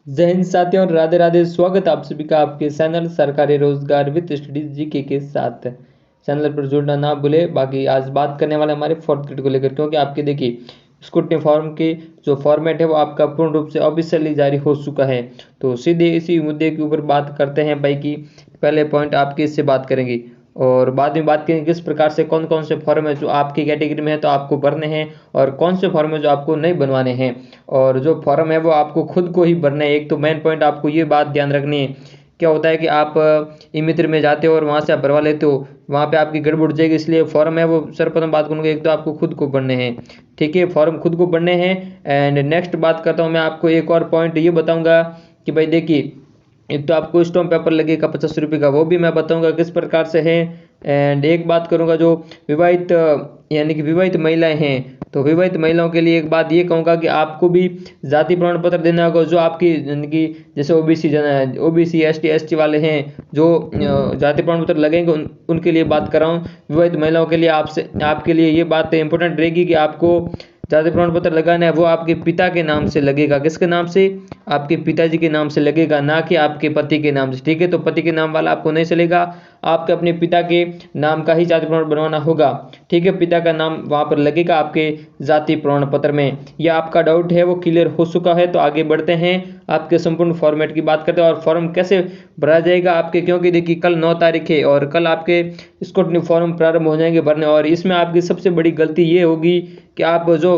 जय हिंद साथियों और राधे राधे। स्वागत आप सभी का आपके चैनल सरकारी रोजगार विद स्टडीज जीके के साथ। चैनल पर जुड़ना ना भूले। बाकी आज बात करने वाले हमारे फोर्थ ग्रेड को लेकर, क्योंकि आपके देखिए स्कूटनी फॉर्म के जो फॉर्मेट है वो आपका पूर्ण रूप से ऑफिशियली जारी हो चुका है। तो सीधे इसी मुद्दे के ऊपर बात करते हैं भाई की पहले पॉइंट आपके इससे बात करेंगे और बाद में बात करेंगे किस प्रकार से कौन कौन से फॉर्म है जो आपकी कैटेगरी में है तो आपको भरने हैं और कौन से फॉर्म है जो आपको नहीं बनवाने हैं। और जो फॉर्म है वो आपको खुद को ही भरना है। एक तो मेन पॉइंट आपको ये बात ध्यान रखनी है, क्या होता है कि आप ई मित्र में जाते हो और वहाँ से आप भरवा लेते हो, वहाँ पे आपकी गड़बड़ जाएगी। इसलिए फॉर्म है वो सर्वप्रथम बात करूँगा, एक तो आपको खुद को भरने हैं, ठीक है, फॉर्म खुद को भरने हैं। एंड नेक्स्ट बात करता हूँ मैं आपको एक और पॉइंट ये बताऊँगा कि भाई देखिए एक तो आपको स्टॉम्प पेपर लगेगा 50 रुपये का, वो भी मैं बताऊंगा किस प्रकार से है। एंड एक बात करूंगा जो विवाहित यानी कि विवाहित महिलाएं हैं, तो विवाहित महिलाओं के लिए एक बात ये कहूँगा कि आपको भी जाति प्रमाण पत्र देना होगा। जो आपकी यानी कि जैसे ओबीसी एसटी वाले हैं जो जाति प्रमाण पत्र लगेंगे उनके लिए बात कर रहा हूँ। विवाहित महिलाओं के लिए आपके लिए ये बात इंपॉर्टेंट रहेगी कि आपको जाति प्रमाण पत्र लगाना है वो आपके पिता के नाम से लगेगा। किसके नाम से? आपके पिताजी के नाम से लगेगा, ना कि आपके पति के नाम से, ठीक है। तो पति के नाम वाला आपको नहीं चलेगा, आपके अपने पिता के नाम का ही जाति प्रमाण बनवाना होगा, ठीक है। पिता का नाम वहाँ पर लगेगा आपके जाति प्रमाण पत्र में। यह आपका डाउट है वो क्लियर हो चुका है। तो आगे बढ़ते हैं, आपके संपूर्ण फॉर्मेट की बात करते हैं और फॉर्म कैसे भरा जाएगा आपके, क्योंकि देखिए कल 9 तारीख है और कल आपके स्क्रूटनी फॉर्म प्रारंभ हो जाएंगे भरने। और इसमें आपकी सबसे बड़ी गलती ये होगी कि आप जो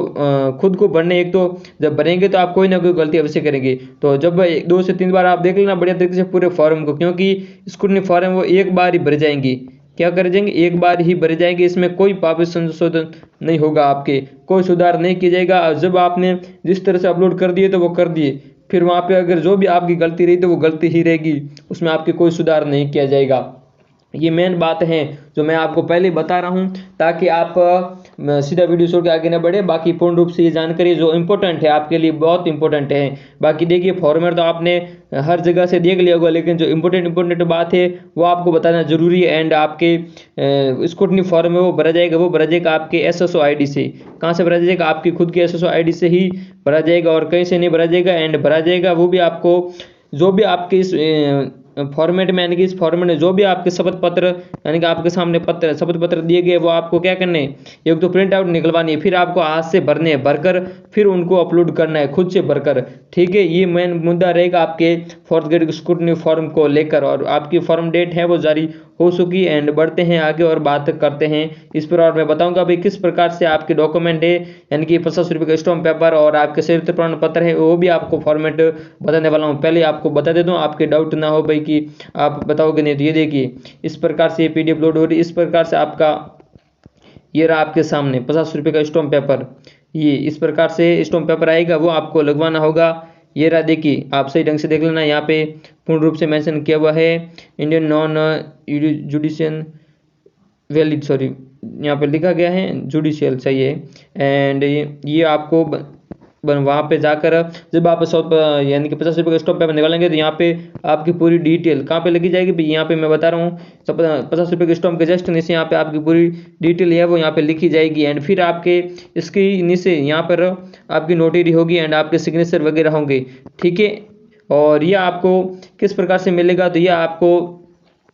खुद को भरने, एक तो जब भरेंगे तो आप कोई ना कोई गलती अवश्य करेंगे। तो जब 2 से 3 बार आप देख लेना बढ़िया तरीके से पूरे फॉर्म को, क्योंकि स्क्रूटनी फॉर्म वो एक बार ही भर जाएंगे। क्या कर जाएंगे? एक बार ही भर जाएंगे। इसमें कोई पापी संशोधन नहीं होगा, आपके कोई सुधार नहीं किया जाएगा। और जब आपने जिस तरह से अपलोड कर दिए तो वो कर दिए, फिर वहाँ पे अगर जो भी आपकी गलती रही तो वो गलती ही रहेगी, उसमें आपके कोई सुधार नहीं किया जाएगा। ये मेन बात है जो मैं आपको पहले बता रहा हूँ, ताकि आप सीधा वीडियो छोड़ के आगे न बढ़े। बाकी पूर्ण रूप से ये जानकारी जो इम्पोर्टेंट है आपके लिए बहुत इंपॉर्टेंट है। बाकी देखिए फॉर्मेट तो आपने हर जगह से देख लिया होगा, लेकिन जो इम्पोर्टेंट बात है वो आपको बताना जरूरी है। एंड आपके स्क्रूटनी फॉर्म है वो भरा जाएगा आपके SSO ID से। कहाँ से भरा जाएगा? आपकी खुद की SSO ID से ही भरा जाएगा और कहीं से नहीं भरा जाएगा। एंड भरा जाएगा वो भी आपको जो भी आपके इस फॉर्मेट में, यानी कि इस फॉर्मेट में जो भी आपके शपथ पत्र यानी कि आपके सामने शपथ पत्र दिए गए वो आपको क्या करने हैं, एक तो प्रिंट आउट निकलवानी है, फिर आपको हाथ से भरने हैं, भरकर फिर उनको अपलोड करना है खुद से भरकर, ठीक है। ये मेन मुद्दा रहेगा आपके फोर्थ ग्रेड स्क्रूटनी फॉर्म को लेकर। और आपकी फॉर्म डेट है वो जारी हो चुकी। एंड बढ़ते हैं आगे और बात करते हैं इस पर, और मैं बताऊंगा भाई किस प्रकार से आपके डॉक्यूमेंट है, यानी कि 50 रुपये का स्टॉम्प पेपर और आपके संयुक्त प्रमाण पत्र है वो भी आपको फॉर्मेट बताने वाला हूँ। पहले आपको बता दे दूँ, आपके डाउट ना हो भाई कि आप बताओगे नहीं। तो ये देखिए इस प्रकार से ये PDF लोड हो रही है। इस प्रकार से आपका ये रहा आपके सामने 50 रुपये का स्टॉम्प पेपर। ये इस प्रकार से स्टॉम्प पेपर आएगा, वो आपको लगवाना होगा। ये रहा, देखिए आप सही ढंग से देख लेना, यहाँ पे पूर्ण रूप से मेंशन किया हुआ है Indian non judicial valid, sorry यहाँ पे लिखा गया है जुडिशियल, सही है। एंड ये आपको वहाँ पे जाकर जब आप यानी कि 50 रुपये का स्टॉम्प पेपर निकालेंगे तो यहाँ पे आपकी पूरी डिटेल कहाँ पे लगी जाएगी? यहाँ पे मैं बता रहा हूँ, 50 रुपये के स्टॉम्प के जस्ट नीचे यहाँ पे आपकी पूरी डिटेल है वो यहाँ पे लिखी जाएगी। एंड फिर आपके इसके नीचे यहाँ पर आपकी नोटरी होगी एंड आपके सिग्नेचर वगैरह होंगे, ठीक है। और यह आपको किस प्रकार से मिलेगा? तो यह आपको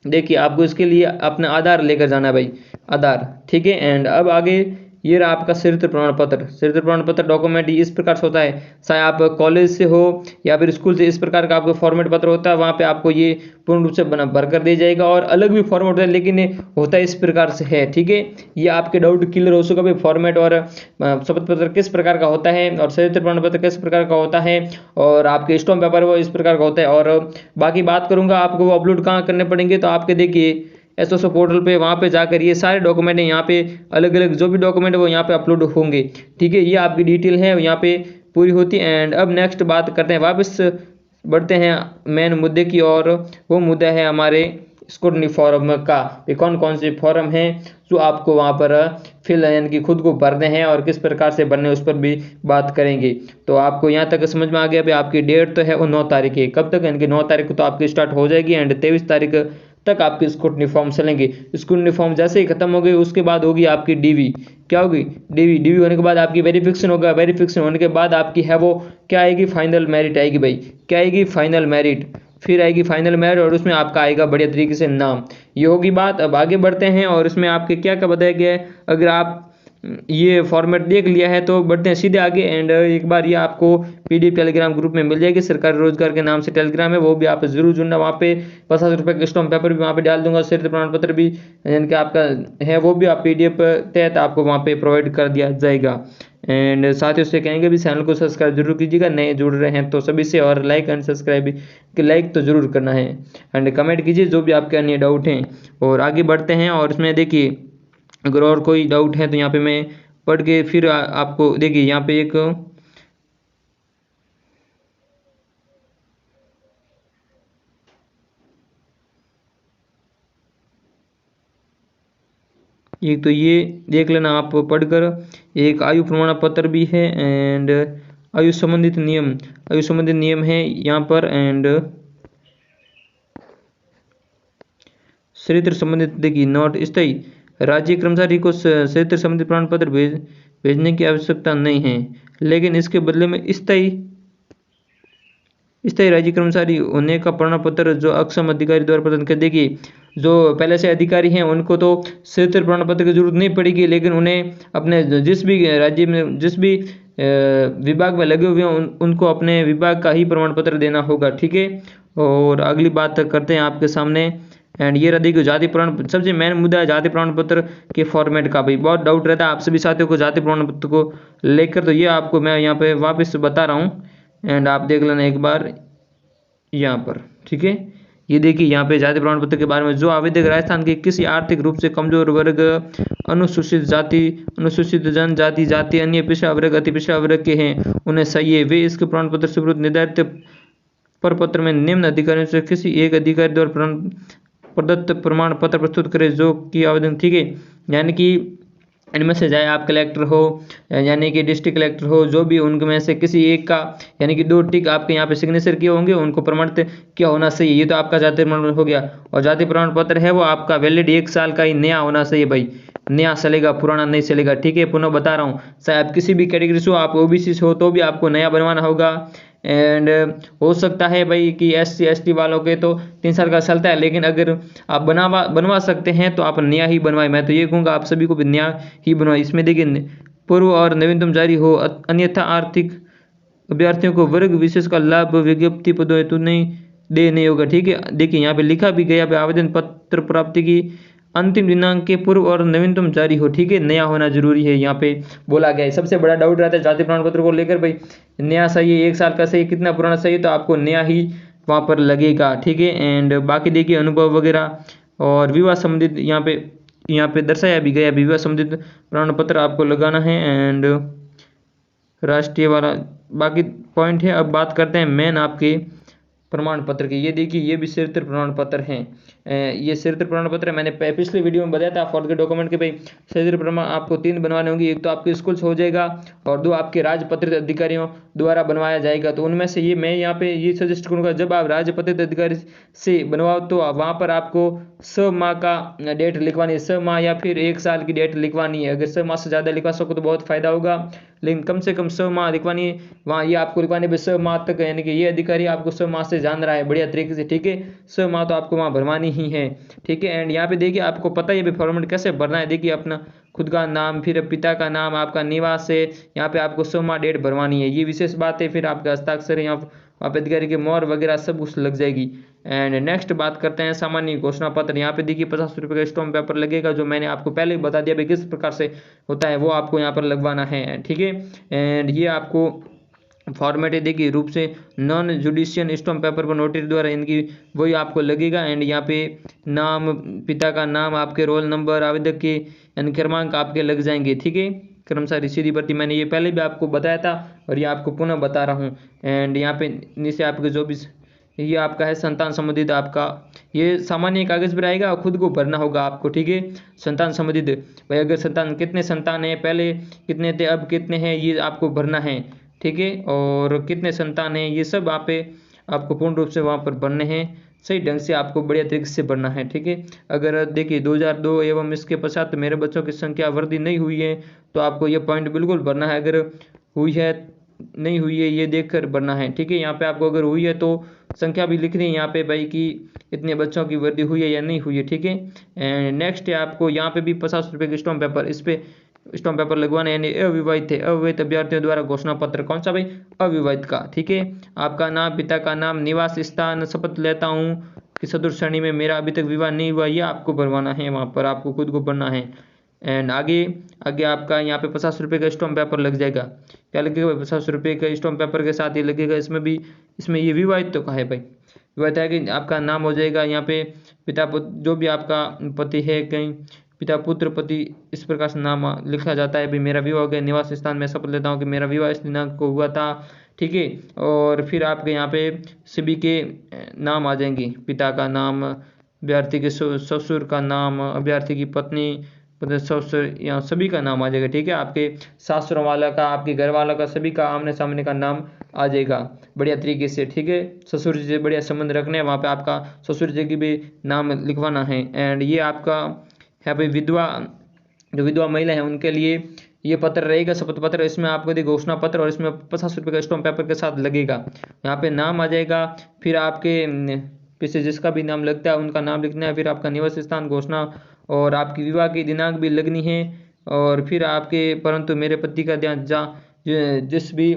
देखिए आपको इसके लिए अपना आधार लेकर जाना है भाई, आधार, ठीक है। एंड अब आगे ये रहा आपका चरित्र प्रमाण पत्र। चरित्र प्रमाण पत्र डॉक्यूमेंट इस प्रकार से होता है, चाहे आप कॉलेज से हो या फिर स्कूल से, इस प्रकार का आपका फॉर्मेट पत्र होता है। वहाँ पे आपको ये पूर्ण रूप से भर कर दिया जाएगा और अलग भी फॉर्मेट होता है, लेकिन होता है इस प्रकार से है, ठीक है। ये आपके डाउट क्लियर हो चुका भाई, फॉर्मेट और शपथ पत्र किस प्रकार का होता है और चरित्र प्रमाण पत्र किस प्रकार का होता है और आपके स्टॉम्प पेपर वो इस प्रकार का होता है। और बाकी बात करूँगा आपको वो अपलोड कहाँ करने पड़ेंगे, तो आपके देखिए SSO पोर्टल पे वहाँ पे जाकर ये सारे डॉक्यूमेंट हैं, यहाँ पे अलग अलग जो भी डॉक्यूमेंट है वो यहाँ पे अपलोड होंगे, ठीक है। ये आपकी डिटेल है यहाँ पे पूरी होती है। एंड अब नेक्स्ट बात करते हैं, वापस बढ़ते हैं मेन मुद्दे की और वो मुद्दा है हमारे स्क्रूटनी फॉर्म का। कौन कौन से फॉर्म हैं जो आपको वहाँ पर फिल यानी कि खुद को भरने हैं और किस प्रकार से भरने उस पर भी बात करेंगे। तो आपको यहाँ तक समझ में आ गया भाई, आपकी डेट तो है वो 9 तारीख है। कब तक? यानी कि 9 तारीख को तो आपकी स्टार्ट हो जाएगी एंड 23 तारीख तक आपके स्क्रूटनी फॉर्म चलेंगे। स्क्रूटनी फॉर्म जैसे ही खत्म हो गई उसके बाद होगी आपकी डीवी। क्या होगी? डीवी होने के बाद आपकी वेरिफिकेशन होगा। वेरिफिकेशन होने के बाद आपकी है वो क्या आएगी? फाइनल मेरिट आएगी भाई। क्या आएगी? Final merit. फिर आएगी फाइनल मेरिट और उसमें आपका आएगा बढ़िया तरीके से नाम। ये होगी बात। अब आगे बढ़ते हैं और इसमें आपके क्या क्या बताया गया है। अगर आप ये फॉर्मेट देख लिया है तो बढ़ते हैं सीधे आगे। एंड एक बार ये आपको पीडीएफ टेलीग्राम ग्रुप में मिल जाएगी। सरकारी रोजगार के नाम से टेलीग्राम है, वो भी आप जरूर जुड़ना। वहाँ पे 50 रुपये का स्टॉम्प पेपर भी वहाँ पे डाल दूंगा। चरित्र प्रमाण पत्र भी यानी कि आपका है वो भी आप पीडीएफ तहत आपको वहाँ पे प्रोवाइड कर दिया जाएगा। एंड साथ ही उससे कहेंगे भी चैनल को सब्सक्राइब जरूर कीजिएगा, नए जुड़ रहे हैं तो सभी से। और लाइक एंड सब्सक्राइब भी, लाइक तो जरूर करना है। एंड कमेंट कीजिए जो भी आपके अन्य डाउट हैं। और आगे बढ़ते हैं और इसमें देखिए अगर और कोई डाउट है तो यहाँ पे मैं पढ़ के फिर आपको देखिए यहाँ पे एक तो ये देख लेना आप पढ़कर। एक आयु प्रमाण पत्र भी है एंड आयु संबंधित नियम है यहाँ पर। एंड चरित्र संबंधित देखिए नोट स्थायी राज्य कर्मचारी को चरित्र संबंधित प्रमाण पत्र भेजने की आवश्यकता नहीं है, लेकिन इसके बदले में स्थायी राज्य कर्मचारी होने का प्रमाण पत्र जो अक्षम अधिकारी द्वारा प्रदान कर। देखिए जो पहले से अधिकारी हैं उनको तो चरित्र प्रमाण पत्र की जरूरत नहीं पड़ेगी, लेकिन उन्हें अपने जिस भी राज्य में जिस भी विभाग में लगे हुए हैं उनको अपने विभाग का ही प्रमाण पत्र देना होगा। ठीक है। और अगली बात करते हैं आपके सामने। एंड ये रहा देखिए जाति प्रमाण, सबसे मेन मुद्दा है जाति प्रमाण पत्र के फॉर्मेट का। भाई बहुत डाउट रहता है आप सभी साथियों को जाति प्रमाण पत्र को लेकर, तो ये आपको मैं यहाँ पे वापस बता रहा हूँ एंड आप देख लेना एक बार यहाँ पर। ठीक है। ये देखिए यहाँ पे जाति प्रमाण पत्र के बारे में, जो आवेदक राजस्थान के किसी आर्थिक रूप से कमजोर वर्ग, अनुसूचित जाति, अनुसूचित जनजाति, जाति, अन्य पिछड़ा वर्ग, अति पिछड़ा वर्ग के हैं उन्हें सही है वे इसके प्रमाण पत्र से विरुद्ध निर्धारित प्रपत्र में निम्न अधिकारियों से किसी एक अधिकारी द्वारा प्रदत्त प्रमाण पत्र प्रस्तुत करें जो कि आवेदन। ठीक है। यानी कि इनमें से चाहे आप कलेक्टर हो यानी कि डिस्ट्रिक्ट कलेक्टर हो, जो भी उनमें से किसी एक का यानी कि 2 टिक आपके यहाँ पे सिग्नेचर किए होंगे उनको प्रमाणित क्या होना चाहिए। ये तो आपका जाति प्रमाण हो गया। और जाति प्रमाण पत्र है वो आपका वैलिड 1 साल का ही नया होना चाहिए भाई, नया चलेगा, पुराना नहीं चलेगा। ठीक है। पुनः बता रहा हूँ, चाहे आप किसी भी कैटेगरी से हो, आप ओबीसी से हो तो भी आपको नया बनवाना होगा। एंड हो सकता है भाई कि SC ST वालों के तो 3 साल का चलता है, लेकिन अगर आप बनवा सकते हैं तो आप नया ही बनवाएं। मैं तो ये कहूँगा आप सभी को भी नया ही बनवाएं। इसमें देखिए पूर्व और नवीनतम जारी हो, अन्यथा आर्थिक अभ्यर्थियों को वर्ग विशेष का लाभ विज्ञप्ति पदों हेतु नहीं होगा। ठीक है। देखिए यहाँ पे लिखा भी गया पे आवेदन पत्र प्राप्ति की अंतिम दिनांक के पूर्व और नवीनतम जारी हो। ठीक है। नया होना जरूरी है यहाँ पे बोला गया है। सबसे बड़ा डाउट रहता है जाति प्रमाण पत्र को लेकर भाई, नया चाहिए, 1 साल का चाहिए, कितना पुराना चाहिए, तो आपको नया ही वहाँ पर लगेगा। ठीक है। एंड बाकी देखिए अनुभव वगैरह और विवाह संबंधित यहाँ पे दर्शाया भी गया, विवाह संबंधित प्रमाण पत्र आपको लगाना है। एंड राष्ट्रीय वाला बाकी पॉइंट है। अब बात करते हैं मेन आपके प्रमाण पत्र की। ये देखिए ये भी चरित्र प्रमाण पत्र हैं। ये चरित्र प्रमाण पत्र है। मैंने पिछले वीडियो में बताया था फॉर के डॉक्यूमेंट के भाई चरित्र प्रमाण आपको 3 बनवाने होंगे। एक तो आपके स्कूल से हो जाएगा और 2 आपके राजपत्रित अधिकारियों द्वारा बनवाया जाएगा। तो उनमें से ये मैं यहाँ पे ये सजेस्ट करूँगा, जब आप राजपत्रित अधिकारी से बनवाओ तो वहाँ पर आपको 6 माह का डेट लिखवानी है, 6 माह या फिर 1 साल की डेट लिखवानी है। अगर 6 माह से ज़्यादा लिखवा सको तो बहुत फायदा होगा, लेकिन कम से कम 6 माह लिखवानी है। वहाँ ये आपको लिखवानी है 6 माह तक, यानी कि ये अधिकारी आपको 6 माह से जान रहा है बढ़िया तरीके से। ठीक है। 6 माह तो आपको वहाँ भरवानी ही है। ठीक है। एंड यहाँ पे देखिए आपको पता है ये फॉर्मेट कैसे भरना है। देखिए अपना खुद का नाम, फिर पिता का नाम, आपका निवास है, यहाँ पे आपको 6 माह डेट भरवानी है। ये विशेष बात है। फिर आपका हस्ताक्षर है, यहाँ आप अधिकारी के मोहर वगैरह सब कुछ लग जाएगी। एंड नेक्स्ट बात करते हैं सामान्य घोषणा पत्र। यहाँ पे देखिए 50 रुपये का स्टॉम्प पेपर लगेगा, जो मैंने आपको पहले ही बता दिया भाई किस प्रकार से होता है, वो आपको यहाँ पर लगवाना है। ठीक है। एंड ये आपको फॉर्मेट है देखिए रूप से नॉन जुडिशियल स्टॉम्प पेपर पर नोटरी द्वारा इनकी वही आपको लगेगा। एंड यहाँ पे नाम, पिता का नाम, आपके रोल नंबर, आवेदक के यानी क्रमांक आपके लग जाएंगे। ठीक है। कर्मचारी सीधी भर्ती मैंने ये पहले भी आपको बताया था और ये आपको पुनः बता रहा हूँ। एंड यहाँ पे नीचे आपके जो भी ये आपका है संतान संबंधित, आपका ये सामान्य कागज पर आएगा और खुद को भरना होगा आपको। ठीक है। संतान संबंधित भाई अगर संतान कितने संतान है, पहले कितने थे अब कितने हैं, ये आपको भरना है। ठीक है। और कितने संतान हैं ये सब आपको पूर्ण रूप से वहाँ पर भरने हैं। सही ढंग से आपको बढ़िया तरीके से भरना है, ठीक है। अगर देखिए 2002 एवं इसके पश्चात मेरे बच्चों की संख्या वृद्धि नहीं हुई है तो आपको ये पॉइंट बिल्कुल भरना है। अगर हुई है नहीं हुई है ये देख कर भरना है, ठीक है। यहाँ पे आपको अगर हुई है तो संख्या भी लिखनी है यहाँ पे भाई कि इतने बच्चों की वृद्धि हुई है या नहीं हुई है, ठीक है। एंड नेक्स्ट है आपको यहाँ पे भी 50 रुपये के स्टॉम्प पेपर, इस पे स्टॉम्प पेपर लगवाना है। यानी अविवाहित थे, अविवाहित अभ्यर्थियों द्वारा घोषणा पत्र, कौन सा भाई, अविवाहित का, ठीक है। आपका नाम, पिता का नाम, निवास स्थान, शपथ लेता हूँ कि चतुर्थ श्रेणी में मेरा अभी तक विवाह नहीं हुआ, ये आपको भरवाना है, वहाँ पर आपको खुद को भरना है। एंड आगे आगे आपका यहाँ पे 50 रुपये का स्टॉम्प पेपर लग जाएगा। क्या लगेगा भाई, 50 रुपये का स्टॉम्प पेपर के साथ ये लगेगा। इसमें भी, इसमें ये विवाहित तो का है भाई, विवाहित है कि आपका नाम हो जाएगा यहाँ पे, पिता जो भी आपका पति है, कहीं पिता पुत्र पति इस प्रकार से नाम लिखा जाता है। भाई मेरा विवाह हो गया, निवास स्थान में शपथ लेता हूँ कि मेरा विवाह इस दिनांक को हुआ था, ठीक है। और फिर आपके यहाँ पे सभी के नाम आ जाएंगे, पिता का नाम, अभ्यर्थी के ससुर का नाम, अभ्यर्थी की पत्नी, ससुर, यहाँ सभी का नाम आ जाएगा, ठीक है। आपके सासुरों वाला का, आपके घर वालों का, सभी का आमने सामने का नाम आ जाएगा बढ़िया तरीके से, ठीक है। ससुर जी से बढ़िया संबंध रखने हैं, वहाँ पे आपका ससुर जी की भी नाम लिखवाना है। एंड ये आपका है भाई विधवा, जो विधवा महिला है उनके लिए ये पत्र रहेगा, शपथ पत्र। इसमें आपको देखिए घोषणा पत्र और इसमें 50 रुपये का स्टॉम्प पेपर के साथ लगेगा। यहाँ पे नाम आ जाएगा, फिर आपके पीछे जिसका भी नाम लगता है उनका नाम लिखना है, फिर आपका निवास स्थान, घोषणा, और आपकी विवाह की दिनांक भी लगनी है। और फिर आपके परंतु मेरे पति का ध्यान जिस भी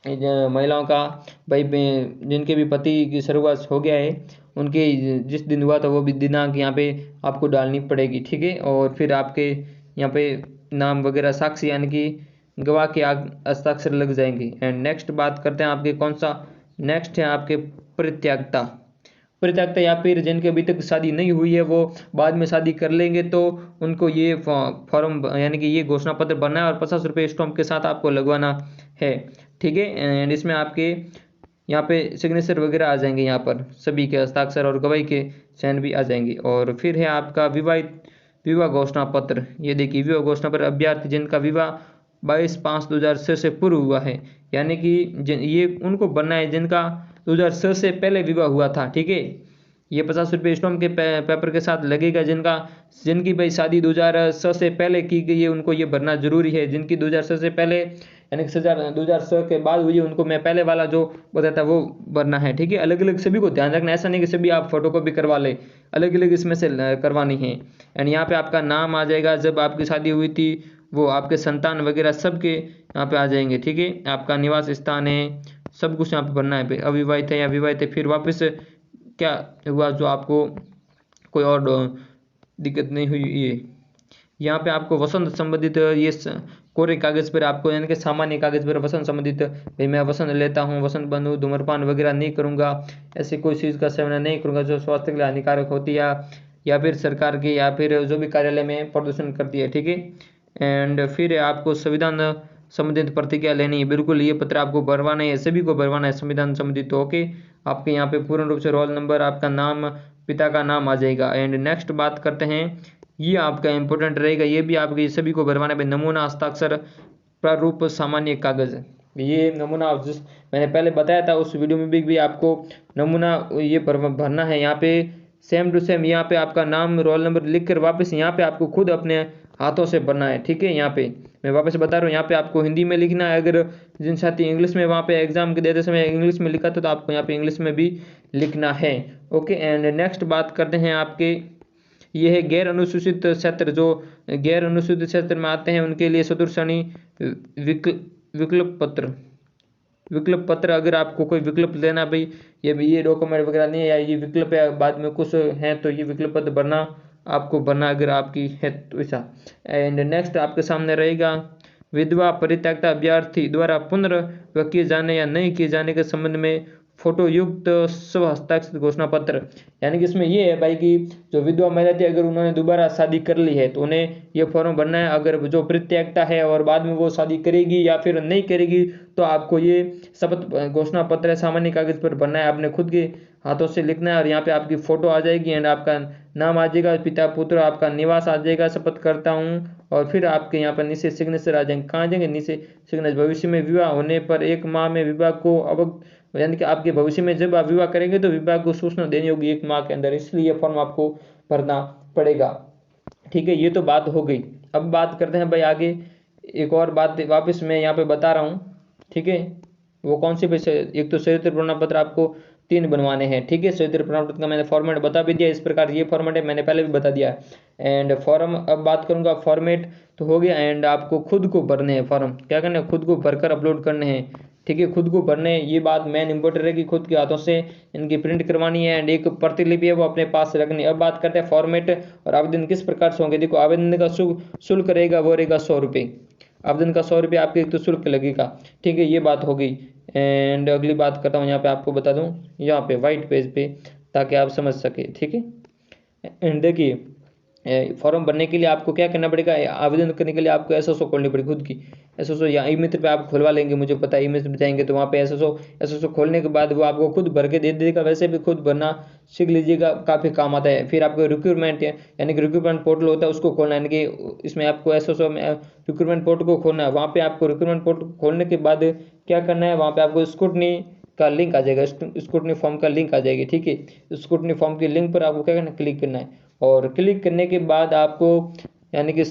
महिलाओं का भाई जिनके भी पति की स्वर्गवास हो गया है उनके जिस दिन हुआ था वो भी दिनांक यहाँ पे आपको डालनी पड़ेगी, ठीक है। और फिर आपके यहाँ पे नाम वगैरह, साक्षी यानी कि गवाह के हस्ताक्षर लग जाएंगे। एंड नेक्स्ट बात करते हैं आपके कौन सा, नेक्स्ट है आपके परित्यागता। परित्यक्ता या फिर जिनके अभी तक शादी नहीं हुई है वो बाद में शादी कर लेंगे तो उनको ये फॉर्म यानी कि ये घोषणा पत्र भरना है और 50 रुपये स्टॉम्प के साथ आपको लगवाना है, ठीक है। एंड इसमें आपके यहाँ पे सिग्नेचर वगैरह आ जाएंगे, यहाँ पर सभी के हस्ताक्षर और गवाही के साइन भी आ जाएंगे। और फिर है आपका विवाह घोषणा पत्र। ये देखिए विवाह घोषणा पत्र, अभ्यर्थी जिनका विवाह 22/5/2006 से पूर्व हुआ है, यानी कि ये उनको बनना है जिनका 2006 से पहले विवाह हुआ था, ठीक है। ये 50 रुपये स्टॉम्प के पेपर के साथ लगेगा। जिनकी भाई शादी 2006 से पहले की गई है उनको ये भरना जरूरी है। जिनकी 2006 से पहले यानी कि 2006 के बाद हुई है उनको मैं पहले वाला जो बताया था वो भरना है, ठीक है। अलग अलग सभी को ध्यान रखना, ऐसा नहीं कि सभी आप फोटो कॉपी करवा ले, अलग अलग इसमें से करवानी है। एंड यहाँ पे आपका नाम आ जाएगा, जब आपकी शादी हुई थी वो, आपके संतान वगैरह सबके यहाँ पे आ जाएंगे, ठीक है। आपका निवास स्थान है, सब कुछ यहाँ पे भरना है। अविवाहित है या विवाहित है, फिर वापस क्या हुआ जो आपको कोई और दिक्कत नहीं हुई, ये यहाँ पे आपको वसंत संबंधित ये कोरे कागज पर आपको यानी कि सामान्य कागज पर वसंत संबंधित, भाई मैं वसंत लेता हूँ, वसंत बंधु, धूम्रपान वगैरह नहीं करूँगा, ऐसी कोई चीज़ का सेवन नहीं करूँगा जो स्वास्थ्य के लिए हानिकारक होती है या फिर सरकार की या फिर जो भी कार्यालय में प्रदूषण करती है, ठीक है। एंड फिर आपको संविधान संबंधित प्रतिज्ञा लेनी है, बिल्कुल ये पत्र आपको भरवाना है, सभी को भरवाना है संविधान संबंधित होके। आपके यहाँ पे पूर्ण रूप से रोल नंबर, आपका नाम, पिता का नाम आ जाएगा। एंड नेक्स्ट बात करते हैं, ये आपका इंपॉर्टेंट रहेगा, ये भी आपके सभी को भरवाना है। नमूना हस्ताक्षर प्रारूप सामान्य कागज, ये नमूना जिस मैंने पहले बताया था उस वीडियो में भी आपको नमूना ये भरना है। यहाँ पे सेम टू सेम यहाँ पे आपका नाम, रोल नंबर लिख कर वापस यहाँ पे आपको खुद अपने हाथों से भरना है, ठीक है। यहाँ पे मैं वापस बता रहा हूँ, यहाँ पे आपको हिंदी में लिखना है। अगर जिन साथी इंग्लिश में वहाँ पे एग्जाम के देते समय इंग्लिश में लिखा था तो आपको यहाँ पे इंग्लिश में भी लिखना है, ओके। एंड नेक्स्ट बात करते हैं आपके, ये है गैर अनुसूचित क्षेत्र। जो गैर अनुसूचित क्षेत्र में आते हैं उनके लिए चतुर्थ श्रेणी विकल्प पत्र अगर आपको कोई विकल्प लेना, भाई ये डॉक्यूमेंट वगैरह नहीं है या ये विकल्प है बाद में कुछ है तो ये विकल्प पत्र भरना अगर आपकी है तो ऐसा। एंड नेक्स्ट आपके सामने रहेगा विधवा परित्यक्ता अभ्यर्थी द्वारा पुनर्विवाह किए जाने या नहीं किए जाने के संबंध में फोटो युक्त स्व हस्ताक्षरित घोषणा पत्र। यानी कि इसमें ये है भाई कि जो विधवा महिला थी अगर उन्होंने दोबारा शादी कर ली है तो उन्हें ये फॉर्म भरना है। अगर जो परित्यक्ता है और बाद में वो शादी करेगी या फिर नहीं करेगी तो आपको ये शपथ घोषणा पत्र है सामान्य कागज पर भरना है, आपने खुद के हाथों से लिखना है और यहाँ पे आपकी फोटो आ जाएगी एंड आपका नाम आ जाएगा, पिता पुत्र, आपका निवास आ जाएगा, शपथ करता हूँ, और फिर आपके यहाँ पर नीचे सिग्नेचर आ जाएंगे। कहाँ जाएंगे? नीचे सिग्नेचर। भविष्य में विवाह होने पर 1 माह में विवाह को अवगत, यानी कि आपके भविष्य में जब आप विवाह करेंगे तो विवाह को सूचना देनी होगी 1 माह के अंदर, इसलिए ये फॉर्म आपको भरना पड़ेगा। ठीक है, ये तो बात हो गई। अब बात करते हैं भाई आगे, एक और बात वापस मैं यहाँ पे बता रहा हूँ। ठीक है, वो कौन सी? एक तो चरित्र प्रमाण पत्र आपको 3 बनवाने हैं। ठीक है, चरित्र प्रमाण पत्र का मैंने फॉर्मेट बता भी दिया, इस प्रकार ये फॉर्मेट है, मैंने पहले भी बता दिया है। एंड फॉर्म अब बात करूंगा, फॉर्मेट तो हो गया एंड आपको खुद को भरने हैं फॉर्म। क्या करना है? खुद को भरकर अपलोड करने हैं। ठीक है, खुद को भरने, ये बात मेन इंपॉर्टेंट है कि खुद के हाथों से इनकी प्रिंट करवानी है एंड एक प्रतिलिपि है वो अपने पास रखनी है। अब बात करते हैं फॉर्मेट और आवेदन किस प्रकार से होंगे। देखो, आवेदन का शुल्क रहेगा वो रहेगा 100 रुपये। आवेदन का 100 रुपये आपके एक तो शुल्क लगेगा। ठीक है, ये बात हो गई। एंड अगली बात करता हूँ, यहाँ पे आपको बता दूँ, यहाँ पे व्हाइट पेज पे, ताकि आप समझ सके। ठीक है, एंड देखिए, फॉर्म भरने के लिए आपको क्या करना पड़ेगा? आवेदन करने के लिए आपको एसएसओ खोलनी पड़ेगी खुद की। एसएसओ या ई मित्र पे आप खुलवा लेंगे, मुझे पता है। ई मित्र पे जाएंगे तो वहाँ पे एसएसओ खोलने के बाद वो आपको खुद भर के दे देगा। वैसे भी खुद भरना सीख लीजिएगा, काफ़ी काम आता है। फिर आपको रिक्रूटमेंट यानी कि रिक्रूटमेंट पोर्टल होता है, उसको खोलना है, यानी कि इसमें आपको एसएसओ में रिक्रूटमेंट पोर्टल को खोलना है। वहाँ पर आपको रिक्रूटमेंट पोर्टल खोलने के बाद क्या करना है? वहाँ पर आपको स्क्रूटनी का लिंक आ जाएगा, स्क्रूटनी फॉर्म का लिंक आ जाएगी। ठीक है, स्क्रूटनी फॉर्म के लिंक पर आपको क्या करना है? क्लिक करना है, और क्लिक करने के बाद आपको यानी कि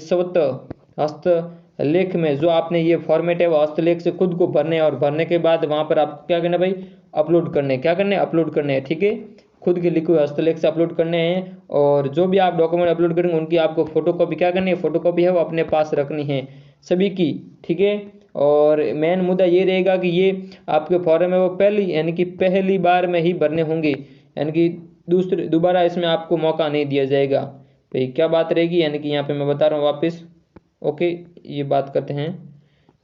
हस्तलेख में जो आपने ये फॉर्मेट है वो हस्तलेख से खुद को भरने हैं, और भरने के बाद वहाँ पर आपको क्या करना है भाई? अपलोड करने हैं। क्या करने हैं? अपलोड करने हैं। ठीक है, खुद के लिखे हुए हस्तलेख से अपलोड करने हैं, और जो भी आप डॉक्यूमेंट अपलोड करेंगे उनकी आपको फोटोकॉपी क्या करनी है? फोटोकॉपी है वो अपने पास रखनी है सभी की। ठीक है, और मेन मुद्दा ये रहेगा कि ये आपके फॉर्म है वो पहली बार में ही भरने होंगे, यानी कि दोबारा इसमें आपको मौका नहीं दिया जाएगा। भाई क्या बात रहेगी? यानी कि यहाँ पे मैं बता रहा हूँ वापस। ओके, ये बात करते हैं,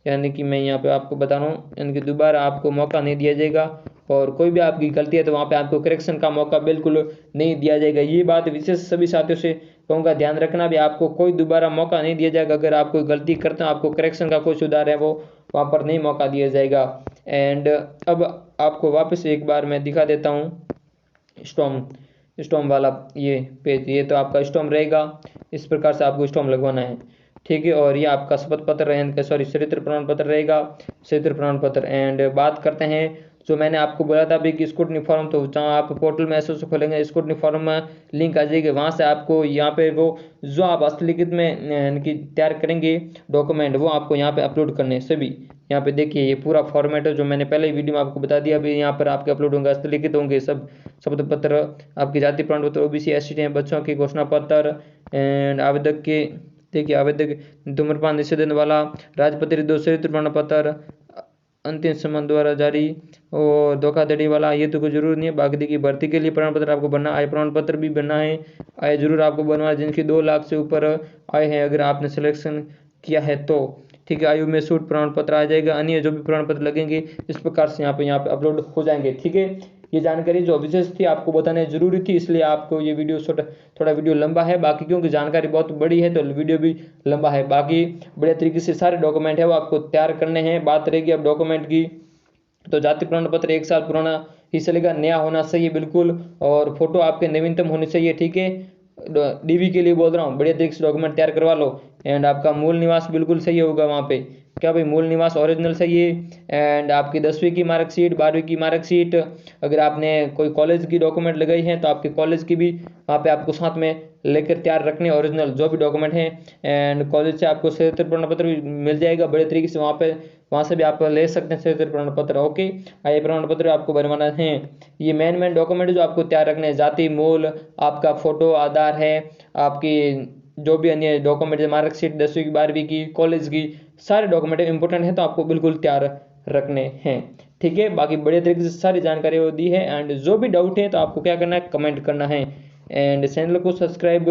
यानी कि मैं यहाँ पे आपको बता रहा हूँ, यानी कि दोबारा आपको मौका नहीं दिया जाएगा, और कोई भी आपकी गलती है तो वहाँ पे आपको करेक्शन का मौका बिल्कुल नहीं दिया जाएगा। ये बात विशेष सभी साथियों से कहूँगा, ध्यान रखना भी, आपको कोई दोबारा मौका नहीं दिया जाएगा। अगर आप कोई गलती करते हैं, आपको करेक्शन का कोई सुधार है, वो वहाँ पर नहीं मौका दिया जाएगा। एंड अब आपको वापस एक बार मैं दिखा देता हूँ स्टॉम वाला ये पेज। ये तो आपका स्टॉम रहेगा, इस प्रकार से आपको स्टॉम लगवाना है। ठीक है, और ये आपका शपथ पत्र चरित्र प्रमाण पत्र रहेगा, चरित्र प्रमाण पत्र। एंड बात करते हैं जो मैंने आपको बोला था अभी कि स्क्रूटनी फॉर्म, तो जहाँ आप पोर्टल में एसएसओ खोलेंगे, स्क्रूटनी फॉर्म में लिंक आ जाएगी, वहाँ से आपको यहाँ पे वो जो आप हस्तलिखित में यानी कि तैयार करेंगे डॉक्यूमेंट, वो आपको यहाँ पे अपलोड करने हैं सभी। यहाँ पे देखिए, ये पूरा फॉर्मेट है जो मैंने पहले ही वीडियो में आपको बता दिया। अभी यहाँ पर आपके अपलोड होंगे, हस्तलिखित होंगे सब शपथ पत्र, आपकी जाति प्रमाण पत्र, ओबीसी एसटी बच्चों के घोषणा पत्र, एंड आवेदक के, देखिए आवेदक धूम्रपान निषेधन वाला, राजपत्रित 2 चरित्र प्रमाण पत्र, अंतिम सम्मान द्वारा जारी, और धोखाधड़ी वाला, ये तो कोई जरूर नहीं है। बाकी देखिए, भर्ती के लिए प्रमाण पत्र आपको बनना, आय प्रमाण पत्र भी बनना है, आय जरूर आपको बनवा, जिनकी 2 लाख से ऊपर आय है अगर आपने सिलेक्शन किया है तो। ठीक है, आयु में छूट प्रमाण पत्र आ जाएगा, अन्य जो भी प्रमाण पत्र लगेंगे इस प्रकार से यहाँ पे अपलोड हो जाएंगे। ठीक है, ये जानकारी जो विशेष थी आपको बताने जरूरी थी, इसलिए आपको ये वीडियो थोड़ा वीडियो लंबा है। बाकी क्योंकि जानकारी बहुत बड़ी है तो वीडियो भी लंबा है। बाकी बढ़िया तरीके से सारे डॉक्यूमेंट है वो आपको तैयार करने हैं। बात रहेगी अब डॉक्यूमेंट की, तो जाति प्रमाण पत्र 1 साल पुराना ही चलेगा, नया होना चाहिए बिल्कुल, और फोटो आपके नवीनतम होनी चाहिए। ठीक है, डीवी के लिए बोल रहा हूँ, बढ़िया तरीके से डॉक्यूमेंट तैयार करवा लो। एंड आपका मूल निवास बिल्कुल सही होगा वहाँ पे, क्या भाई? मूल निवास ओरिजिनल चाहिए। एंड आपकी 10वीं की मार्कशीट, 12वीं की मार्कशीट, अगर आपने कोई कॉलेज की डॉक्यूमेंट लगाई हैं तो आपके कॉलेज की भी वहाँ पे आपको साथ में लेकर तैयार रखने ओरिजिनल जो भी डॉक्यूमेंट हैं। एंड कॉलेज से आपको चरित्र प्रमाण पत्र भी मिल जाएगा बड़े तरीके से, वहाँ से भी आप ले सकते हैं चरित्र प्रमाण पत्र। ओके, आय प्रमाण पत्र आपको बनवाना है। ये मेन डॉक्यूमेंट जो आपको तैयार रखने हैं, जाति मूल, आपका फोटो, आधार है, आपकी जो भी अन्य डॉक्यूमेंट, मार्कशीट 10वीं की, 12वीं की, कॉलेज की, सारे डॉक्यूमेंट इंपॉर्टेंट है तो आपको बिल्कुल तैयार रखने हैं। ठीक है, बाकी बड़े तरीके से सारी जानकारी वो दी है। एंड जो भी डाउट है तो आपको क्या करना है? कमेंट करना है, एंड चैनल को सब्सक्राइब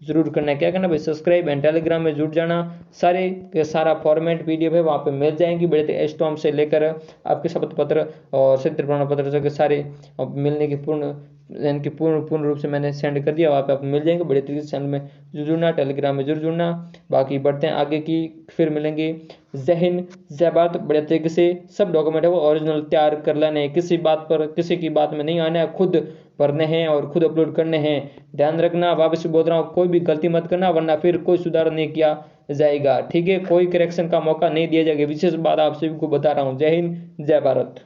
जरूर करना है। क्या करना भाई? सब्सक्राइब, एंड टेलीग्राम में जुड़ जाना। सारा फॉर्मेट पीडीएफ है वहाँ पे मिल जाएंगी, बड़े स्टॉम्प से लेकर आपके शपथ पत्र और चरित्र प्रमाण पत्र के सारे मिलने की पूर्ण इनकी पूर्ण रूप से मैंने सेंड कर दिया, वहाँ पे आपको मिल जाएंगे। बड़े तरीके से चैनल में जरूर जुड़ना, टेलीग्राम में जरूर जुड़ना। बाकी बढ़ते हैं आगे की, फिर मिलेंगे। जय हिंद जय भारत। बड़े तरीके से सब डॉक्यूमेंट है वो ओरिजिनल तैयार कर लेने हैं, किसी बात पर किसी की बात में नहीं आना है, खुद भरने हैं और खुद अपलोड करने हैं। ध्यान रखना, वापस बोल रहा हूँ, कोई भी गलती मत करना वरना फिर कोई सुधार नहीं किया जाएगा, ठीक है। कोई करेक्शन का मौका नहीं दिया जाएगा, विशेष बात आप सभी को बता रहा हूँ। जय हिंद जय भारत।